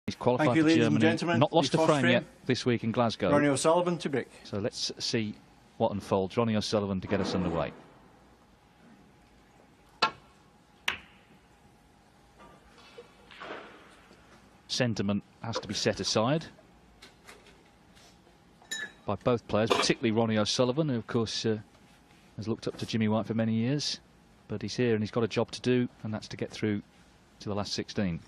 He's qualified Thank you, for ladies Germany. and gentlemen. Not lost a frame frame yet this week in Glasgow. Ronnie O'Sullivan to break. So let's see what unfolds. Ronnie O'Sullivan to get us underway. Sentiment has to be set aside by both players, particularly Ronnie O'Sullivan, who of course has looked up to Jimmy White for many years. But he's here and he's got a job to do, and that's to get through to the last 16.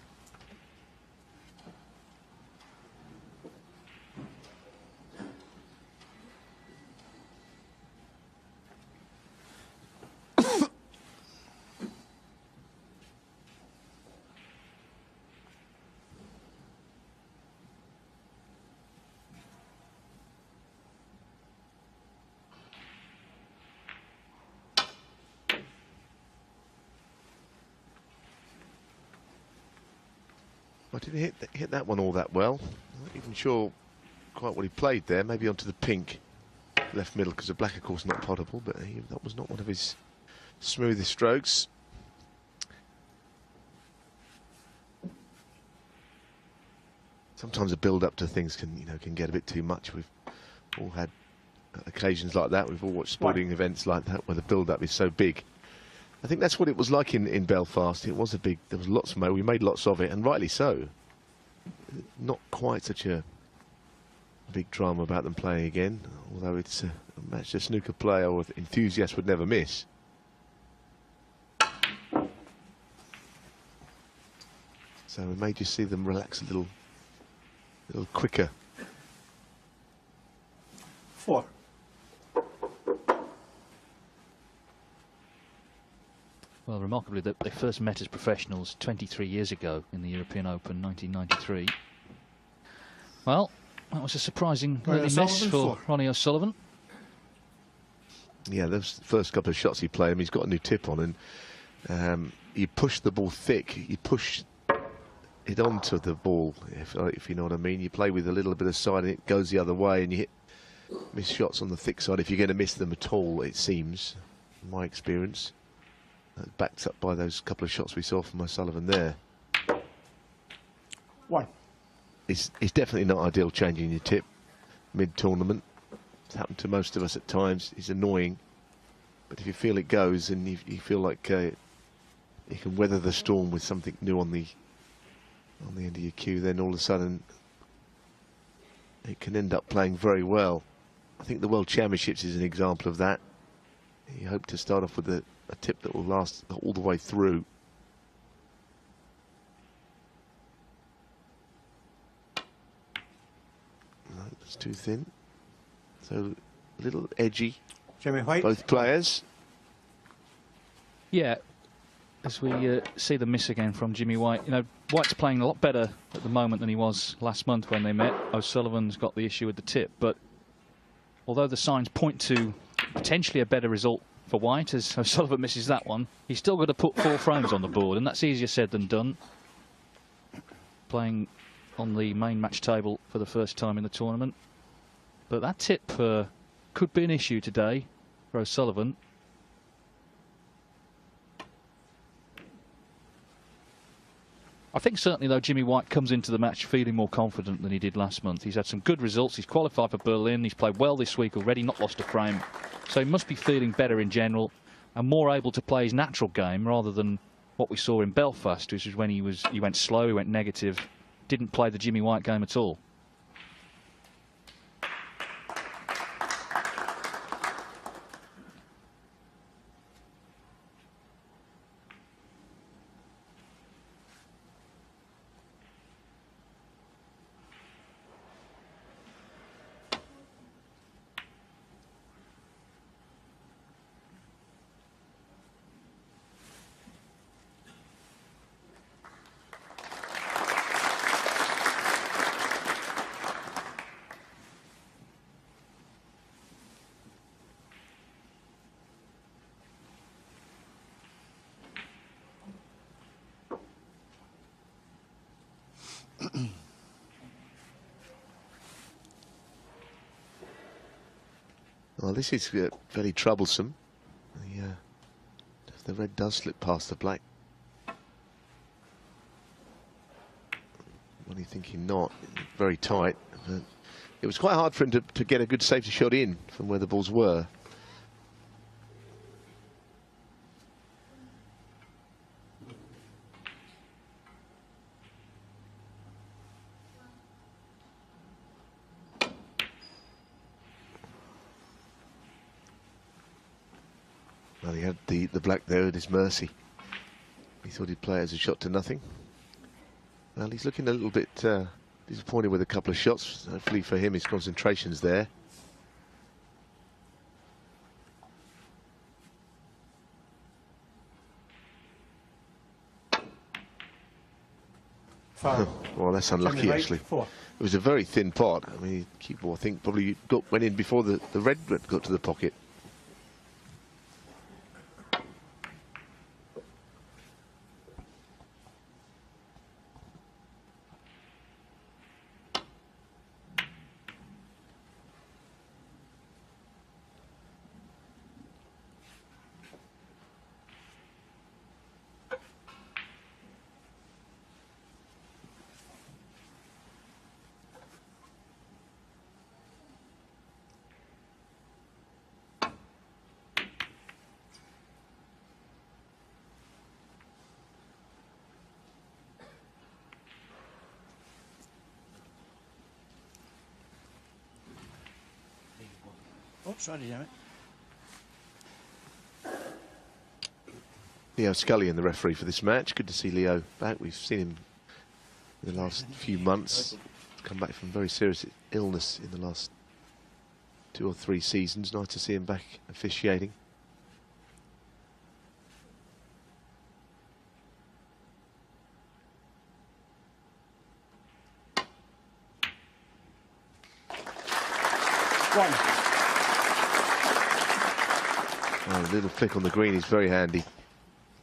I didn't hit that one all that well. Not even sure quite what he played there. Maybe onto the pink left middle, because the black, of course, not potable. But that was not one of his smoothest strokes. Sometimes the build-up to things can get a bit too much. We've all had occasions like that. We've all watched sporting events like that where the build-up is so big. I think that's what it was like in Belfast. It was a big. There was lots of we made lots of it, and rightly so. Not quite such a big drama about them playing again, although it's a match a snooker player or enthusiast would never miss. So we may just see them relax a little quicker. 4. Well, remarkably, they first met as professionals 23 years ago in the European Open 1993. Well, that was a surprising early miss for Ronnie O'Sullivan. Yeah, those first couple of shots he played, he's got a new tip on, and you push the ball thick, you push it onto the ball, if you know what I mean. You play with a little bit of side and it goes the other way, and you miss shots on the thick side if you're going to miss them at all, it seems, in my experience. Backed up by those couple of shots we saw from O'Sullivan there. 1. It's definitely not ideal changing your tip mid-tournament. It's happened to most of us at times. It's annoying. But if you feel it goes and you feel like you can weather the storm with something new on the end of your cue, then all of a sudden it can end up playing very well. I think the World Championships is an example of that. You hope to start off with a tip that will last all the way through. No, it's too thin. So a little edgy. Jimmy White. Both players. Yeah, as we see the miss again from Jimmy White. You know, White's playing a lot better at the moment than he was last month when they met. O'Sullivan's got the issue with the tip, but although the signs point to potentially a better result for White, as O'Sullivan misses that one, he's still got to put 4 frames on the board, and that's easier said than done. Playing on the main match table for the first time in the tournament. But that tip could be an issue today for O'Sullivan. I think certainly, though, Jimmy White comes into the match feeling more confident than he did last month. He's had some good results. He's qualified for Berlin. He's played well this week already, not lost a frame. So he must be feeling better in general and more able to play his natural game rather than what we saw in Belfast, which is when he went slow, he went negative, didn't play the Jimmy White game at all. Well, this is very troublesome. The red does slip past the black. 1 thinking not. Very tight. It was quite hard for him to get a good safety shot in from where the balls were. Well, he had the black there at his mercy. He thought he'd play it as a shot to nothing. Well, he's looking a little bit disappointed with a couple of shots. Hopefully for him, his concentration's there. Well, that's unlucky, actually. It was a very thin pot. I mean, keeper, I think, probably went in before the red got to the pocket. Oh, sorry, damn it. Leo Scullion, the referee for this match. Good to see Leo back. We've seen him in the last few months. He's come back from very serious illness in the last 2 or 3 seasons. Nice to see him back officiating. Oh, a little flick on the green is very handy.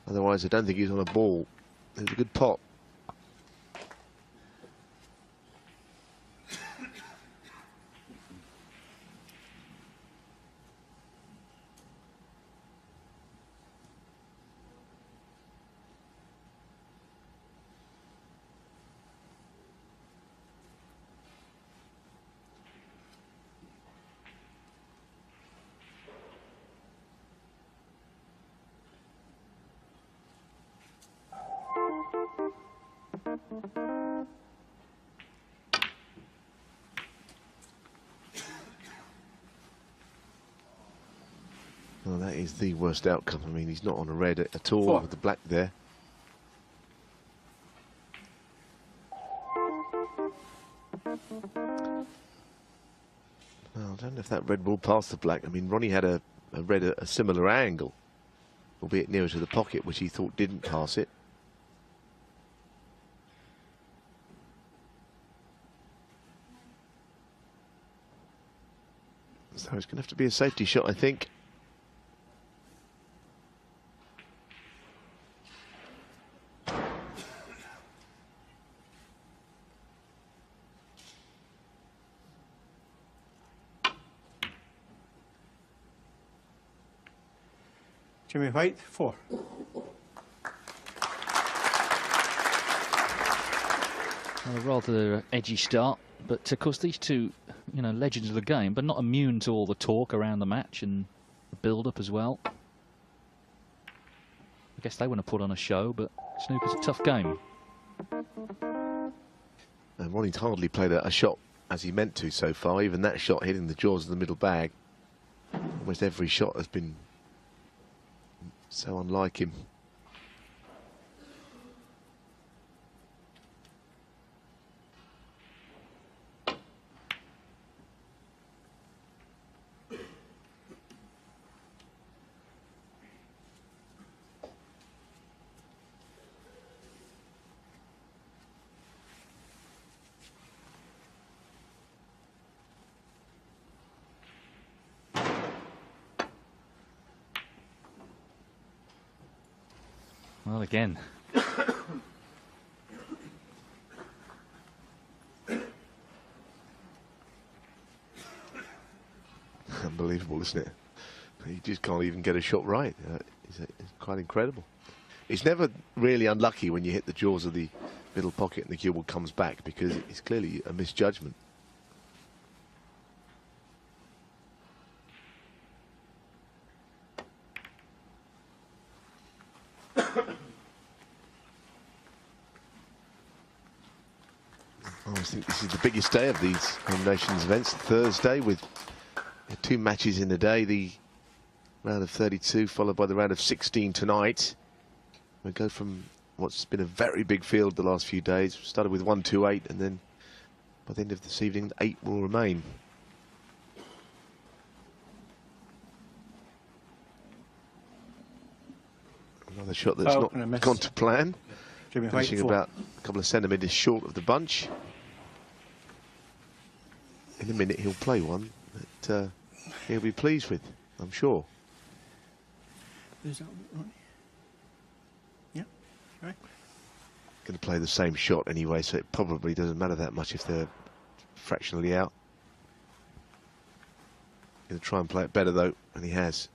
Otherwise, I don't think he's on a ball. It's a good pot. Well, that is the worst outcome. I mean, he's not on a red at all with the black there. Well, I don't know if that red ball passed the black. I mean, Ronnie had a red at a similar angle, albeit nearer to the pocket, which he thought didn't pass it. So it's going to have to be a safety shot, I think. Jimmy White, 4. Well, a rather edgy start, but of course these two, you know, legends of the game, but not immune to all the talk around the match and the build-up as well. I guess they want to put on a show, but snooker's a tough game. And Ronnie's hardly played a shot as he meant to so far. Even that shot hitting the jaws of the middle bag. Almost every shot has been so unlike him. Well, again. Unbelievable, isn't it? He just can't even get a shot right. It's quite incredible. It's never really unlucky when you hit the jaws of the middle pocket and the cue ball comes back, because it's clearly a misjudgment. I always think this is the biggest day of these Home Nations events, Thursday, with 2 matches in a day. The round of 32 followed by the round of 16 tonight. We go from what's been a very big field the last few days. We started with 1, 2, 8, and then by the end of this evening, 8 will remain. Another shot that's not gone to plan. Jimmy Finishing White, 4. about a couple of centimetres short of the bunch. In a minute he'll play one that he'll be pleased with, I'm sure. Is that Ronnie? Yeah, right. Going to play the same shot anyway, so it probably doesn't matter that much if they're fractionally out. Going to try and play it better though, and he has.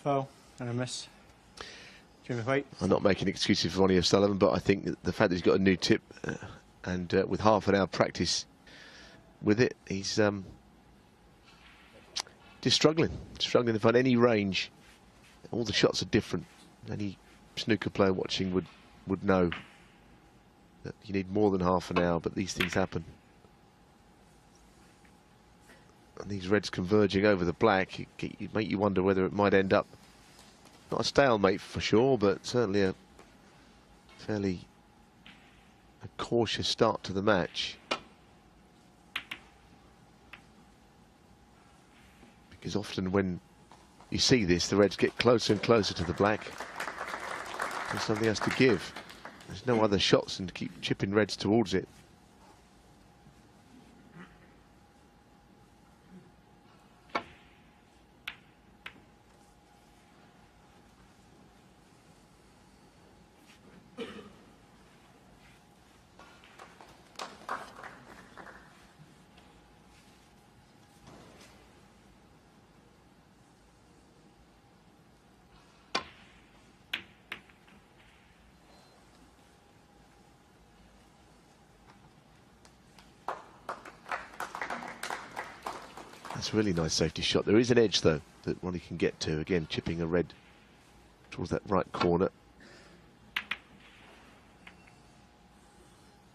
Foul and a miss. Jimmy White. I'm not making excuses for Ronnie O'Sullivan, but I think that the fact that he's got a new tip and with half an hour practice with it, he's just struggling to find any range. All the shots are different. Any snooker player watching would know that you need more than half an hour, but these things happen. And these reds converging over the black, you make you wonder whether it might end up not a stalemate for sure, but certainly a fairly cautious start to the match. Because often when you see this, the reds get closer and closer to the black, and something has to give. There's no other shots than to keep chipping reds towards it. That's a really nice safety shot. There is an edge, though, that Ronnie can get to. Again, chipping a red towards that right corner.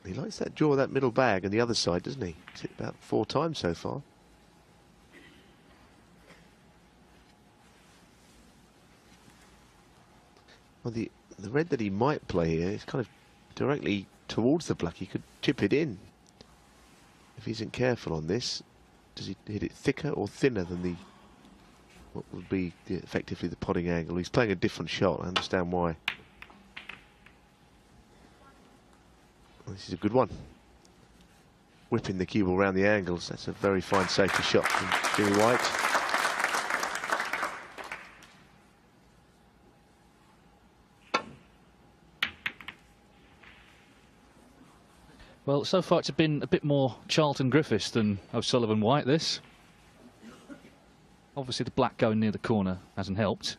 He likes that draw, that middle bag, and the other side, doesn't he? He's hit about 4 times so far. Well, the red that he might play here is kind of directly towards the black. He could chip it in if he isn't careful on this. Does he hit it thicker or thinner than what would be effectively the potting angle? He's playing a different shot. I understand why. Well, this is a good one. Whipping the cue ball around the angles. That's a very fine safety shot from Jimmy White. Well, so far it's been a bit more Charlton Griffiths than O'Sullivan White, this. Obviously the black going near the corner hasn't helped.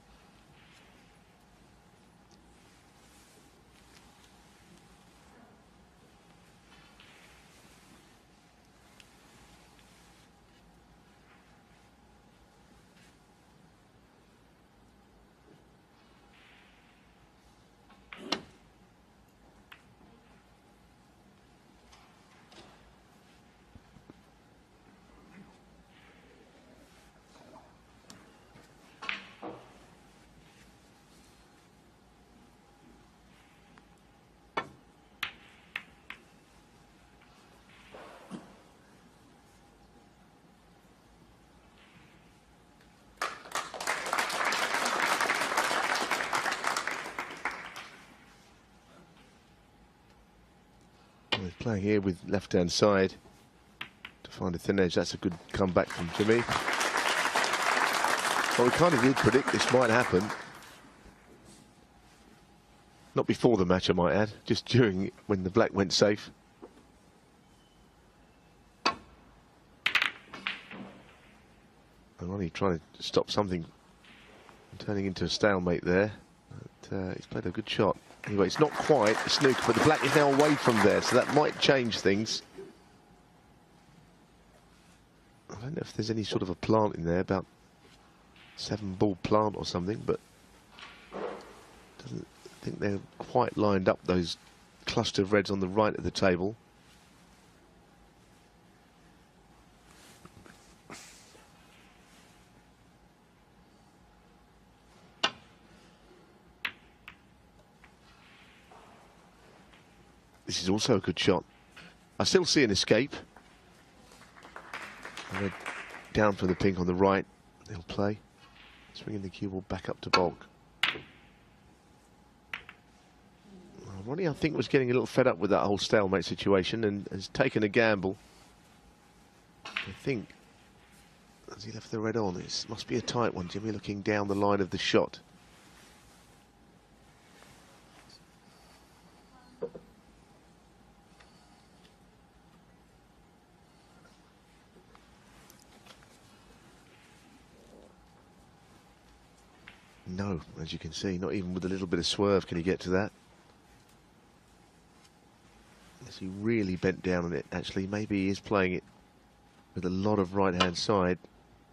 playing here with left-hand side to find a thin edge. That's a good comeback from Jimmy. Well, we kind of did predict this might happen. Not before the match, I might add, just during when the black went safe. And Ronnie trying to stop something from turning into a stalemate there. But, he's played a good shot. Anyway, it's not quite a snooker, but the black is now away from there, so that might change things. I don't know if there's any sort of a plant in there, about 7-ball plant or something, but doesn't think they're quite lined up, those cluster of reds on the right of the table. This is also a good shot. I still see an escape. Red down from the pink on the right. They'll play. Swinging the cue ball back up to Bulk. Ronnie, I think, was getting a little fed up with that whole stalemate situation and has taken a gamble. I think, as he left the red on, it must be a tight one. Jimmy looking down the line of the shot. No, as you can see, not even with a little bit of swerve can he get to that. Unless he really bent down on it. Actually, maybe he is playing it with a lot of right-hand side.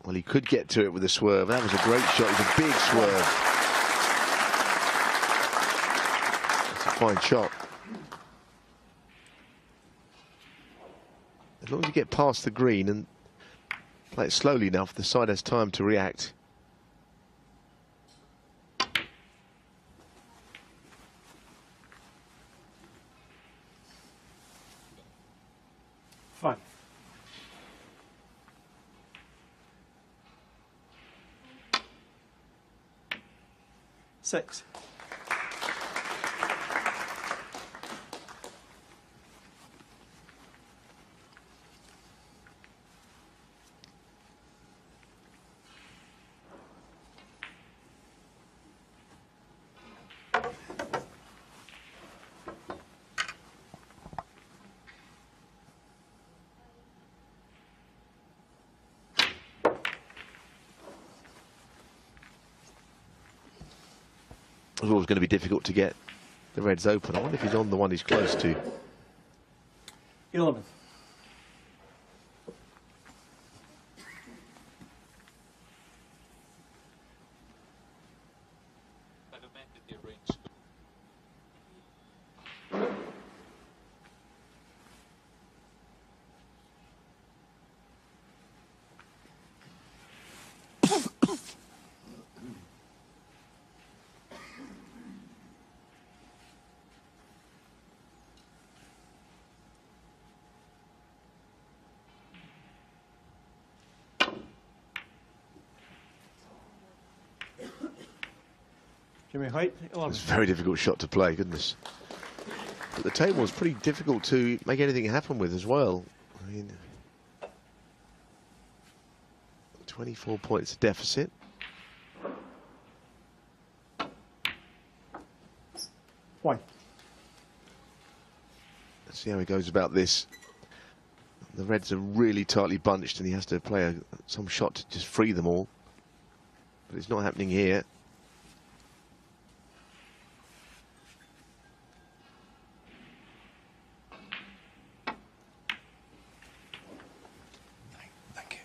Well, he could get to it with a swerve. That was a great shot. It was a big swerve. That's a fine shot. As long as you get past the green and play it slowly enough, the side has time to react. Fine. 6. It was always going to be difficult to get the reds open. I wonder if he's on the one he's close to. 11. Jimmy White, 11. It's a very difficult shot to play, goodness. But the table was pretty difficult to make anything happen with as well. I mean, 24 points deficit. One. Let's see how he goes about this. The reds are really tightly bunched and he has to play some shot to just free them all. But it's not happening here. Thank you.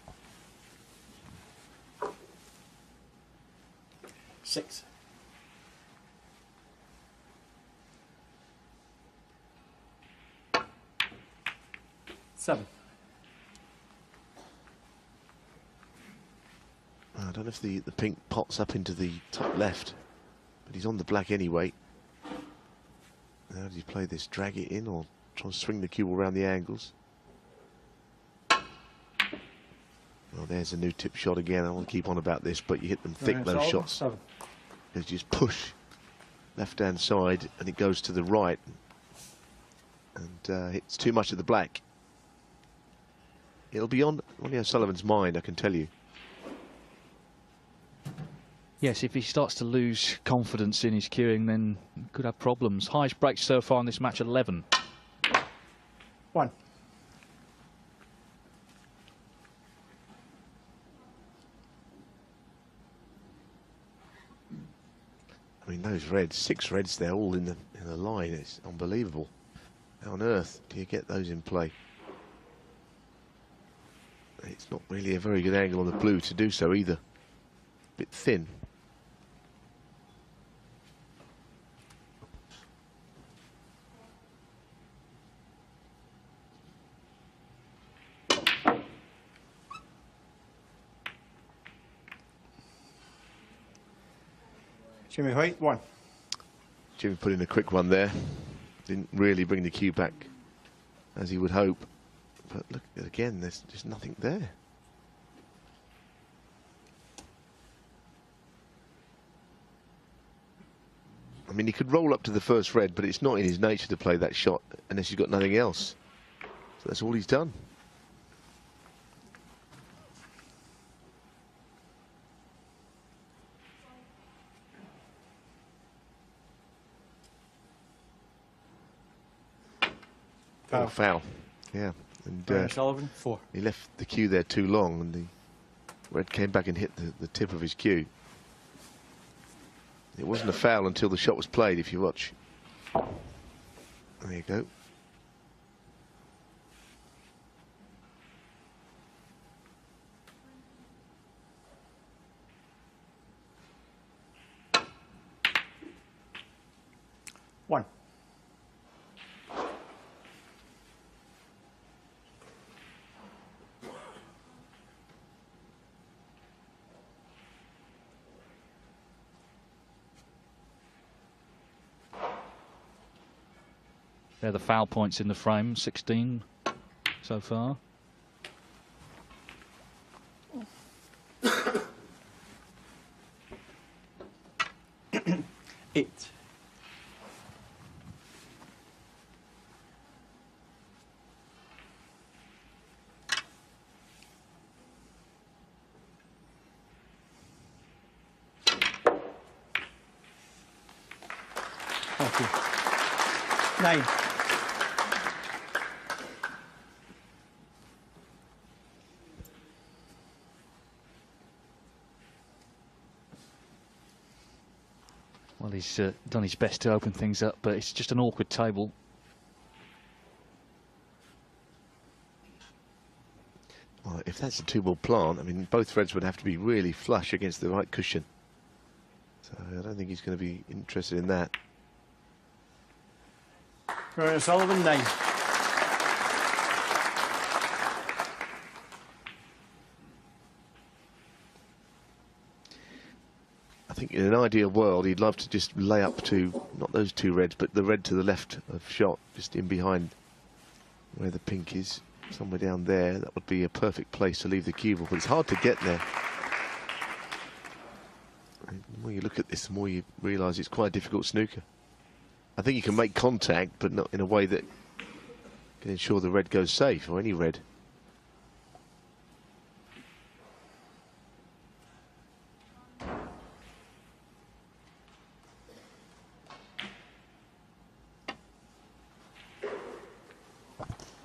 6. Seven. I don't know if the pink pops up into the top left, but he's on the black anyway. How does he play this? Drag it in or try and swing the cue around the angles? Well, there's a new tip shot again. I want to keep on about this, but you hit them thick, those shots. 7. You just push left-hand side and it goes to the right. and hits too much of the black. It'll be on Ronnie O'Sullivan's mind, I can tell you. Yes, if he starts to lose confidence in his cueing, then he could have problems. Highest breaks so far in this match, 11. 1. I mean, those reds, 6 reds there, all in the line. It's unbelievable. How on earth do you get those in play? It's not really a very good angle on the blue to do so either. Bit thin. Jimmy White, 1. Jimmy put in a quick one there. Didn't really bring the cue back as he would hope. But look, again, there's just nothing there. I mean, he could roll up to the first red, but it's not in his nature to play that shot unless he's got nothing else. So that's all he's done. Foul. Oh, foul. Yeah. And Sullivan, 4. he left the cue there too long, and the red came back and hit the tip of his cue. It wasn't a foul until the shot was played, if you watch. There you go. One. They're the foul points in the frame, 16 so far. Eight. Thank you. 9. Well, he's done his best to open things up, but it's just an awkward table. Well, if that's a 2-ball plant, I mean, both reds would have to be really flush against the right cushion. So I don't think he's going to be interested in that. Ronnie Sullivan, 9. I think in an ideal world, he'd love to just lay up to, not those 2 reds, but the red to the left of shot, just in behind where the pink is, somewhere down there. That would be a perfect place to leave the cue ball, but it's hard to get there. And the more you look at this, the more you realise it's quite a difficult snooker. I think you can make contact, but not in a way that can ensure the red goes safe, or any red.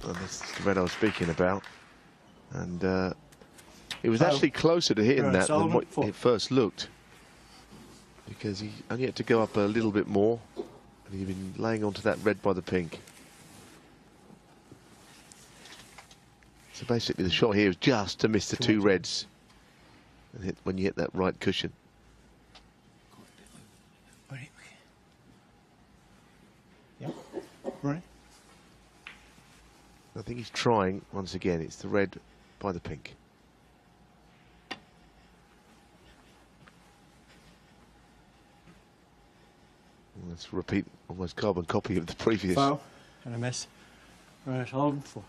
And this is the red I was speaking about. And it was actually closer to hitting that than what it first looked. Because he only had to go up a little bit more. And he'd been laying onto that red by the pink. So basically the shot here is just to miss the 2 reds. And hit when you hit that right cushion. Yep. Right. I think he's trying, once again, it's the red by the pink. Let's repeat almost carbon copy of the previous. Foul and a miss. Ronnie Sullivan, 4.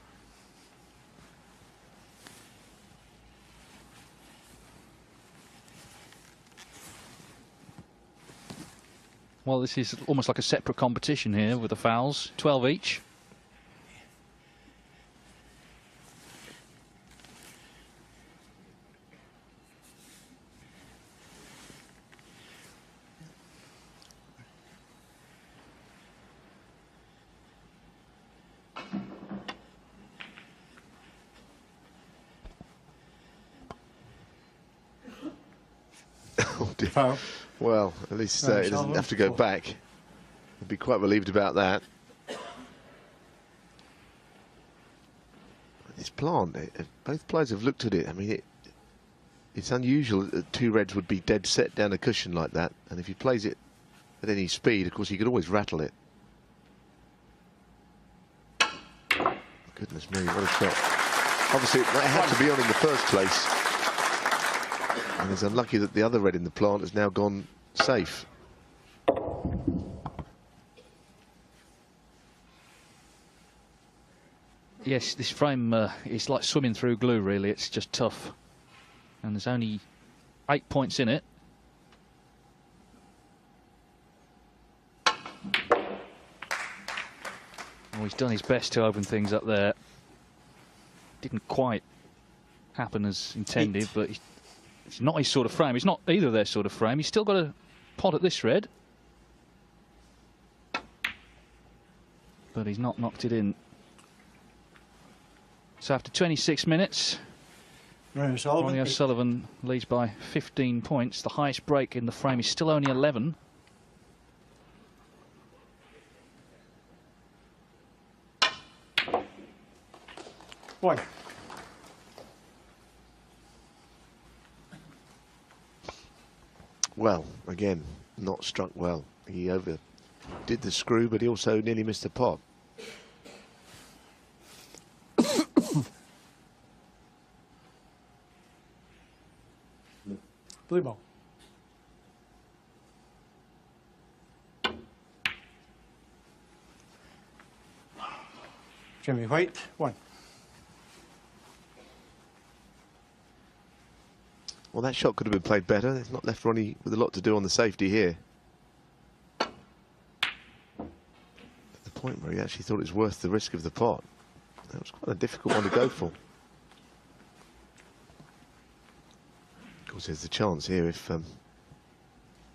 Well, this is almost like a separate competition here with the fouls, 12 each. Foul. Well, at least No, it doesn't Sullivan, have to go 4. back. I'd be quite relieved about that. This plant, both players have looked at it. I mean, it's unusual that 2 reds would be dead set down a cushion like that. And if he plays it at any speed, of course, he could always rattle it. Goodness me, what a shot. Obviously, it had to be on in the first place. And it's unlucky that the other red in the plant has now gone safe. Yes, this frame is like swimming through glue, really. It's just tough. And there's only 8 points in it. Oh, he's done his best to open things up there. Didn't quite happen as intended, but it's not his sort of frame. It's not either their sort of frame. He's still got a pot at this red. But he's not knocked it in. So after 26 minutes, Ronnie Ronnie O'Sullivan leads by 15 points. The highest break in the frame is still only 11. One. Well, again, not struck well. He overdid the screw, but he also nearly missed the pot. Blue ball. Jimmy White, 1. Well, that shot could have been played better. It's not left Ronnie with a lot to do on the safety here. At the point where he actually thought it was worth the risk of the pot. That was quite a difficult one to go for. Of course, there's the chance here if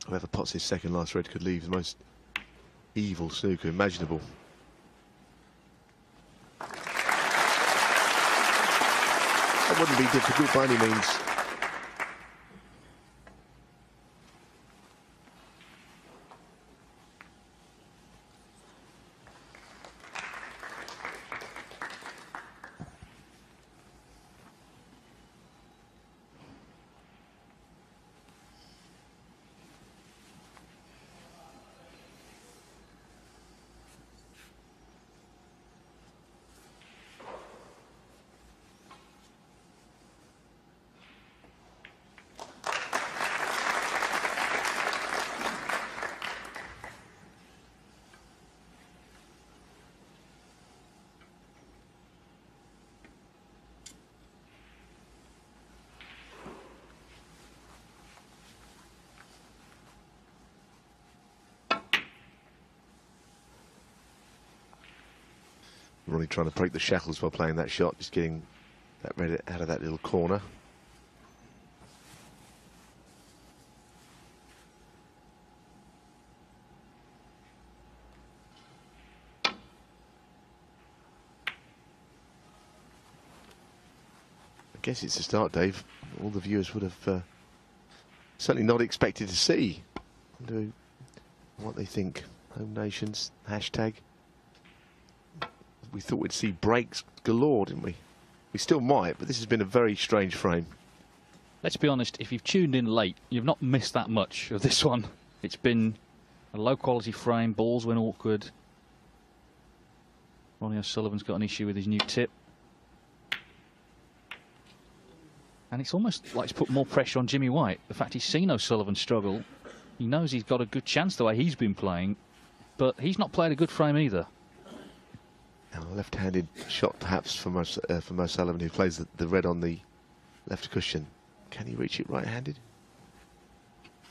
whoever pots his second last red could leave the most evil snooker imaginable. That wouldn't be difficult by any means. Ronnie trying to break the shackles while playing that shot, just getting that red out of that little corner. I guess it's a start, Dave. All the viewers would have certainly not expected to see. Wonder what they think. Home Nations, hashtag. We thought we'd see breaks galore, didn't we? We still might, but this has been a very strange frame. Let's be honest, if you've tuned in late, you've not missed that much of this one. It's been a low-quality frame, balls went awkward. Ronnie O'Sullivan's got an issue with his new tip. And it's almost like it's put more pressure on Jimmy White. The fact he's seen O'Sullivan struggle, he knows he's got a good chance the way he's been playing, but he's not played a good frame either. Now, a left-handed shot perhaps from O'Sullivan, who plays the red on the left cushion. Can he reach it right-handed?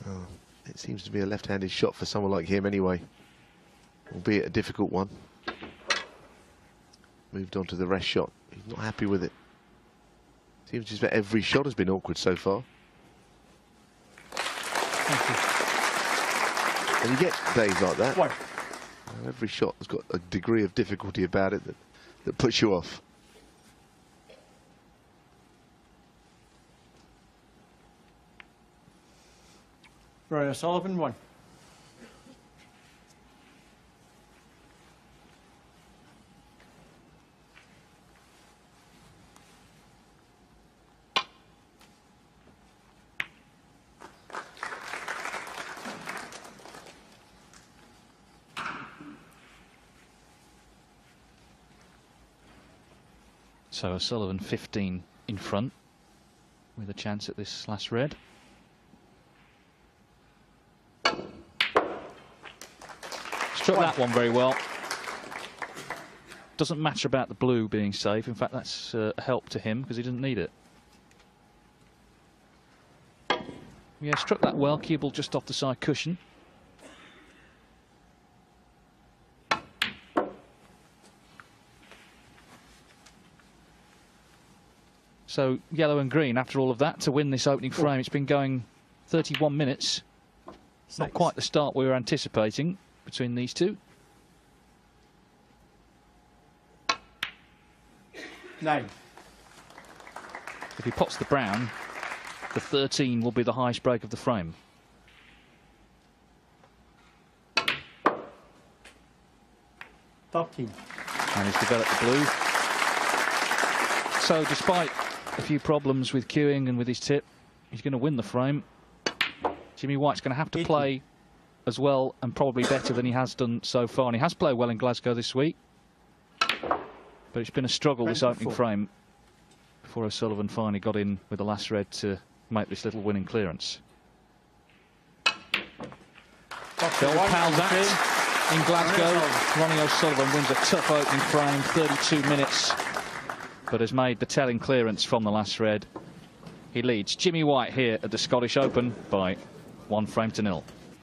Oh, it seems to be a left-handed shot for someone like him anyway, albeit a difficult one. Moved on to the rest shot. He's not happy with it. Seems just about every shot has been awkward so far. And you get days like that. One. Every shot has got a degree of difficulty about it that puts you off. Ronnie O'Sullivan, 1. So O'Sullivan 15 in front with a chance at this last red. Struck that one very well. Doesn't matter about the blue being safe. In fact, that's a help to him because he didn't need it. Yeah, struck that well. Cue ball just off the side cushion. So yellow and green after all of that to win this opening frame. It's been going 31 minutes. Not quite the start we were anticipating between these two. 9. If he pots the brown, the 13 will be the highest break of the frame. And he's developed the blue. So despite a few problems with cueing and with his tip, he's going to win the frame. Jimmy White's going to have to play as well and probably better than he has done so far. And he has played well in Glasgow this week. But it's been a struggle this opening frame before O'Sullivan finally got in with the last red to make this little winning clearance. The old pals act in Glasgow. Ronnie O'Sullivan wins a tough opening frame, 32 minutes, but has made the telling clearance from the last red. He leads Jimmy White here at the Scottish Open by 1 frame to 0.